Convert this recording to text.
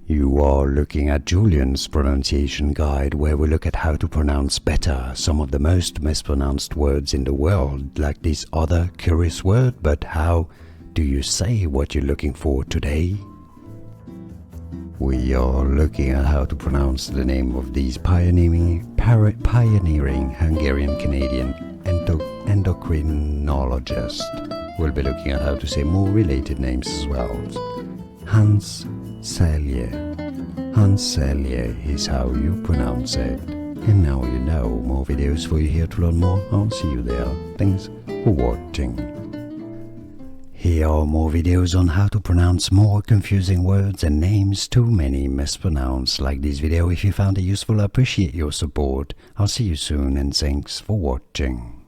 You are looking at Julian's pronunciation guide, where we look at how to pronounce better some of the most mispronounced words in the world, like this other curious word. But how do you say what you're looking for today? We are looking at how to pronounce the name of these pioneering Hungarian-Canadian endocrinologist. We'll be looking at how to say more related names as well. Hans Selye. Hans Selye is how you pronounce it. And now you know. More videos for you here to learn more. I'll see you there. Thanks for watching. Here are more videos on how to pronounce more confusing words and names too many mispronounced. Like this video if you found it useful. I appreciate your support. I'll see you soon and thanks for watching.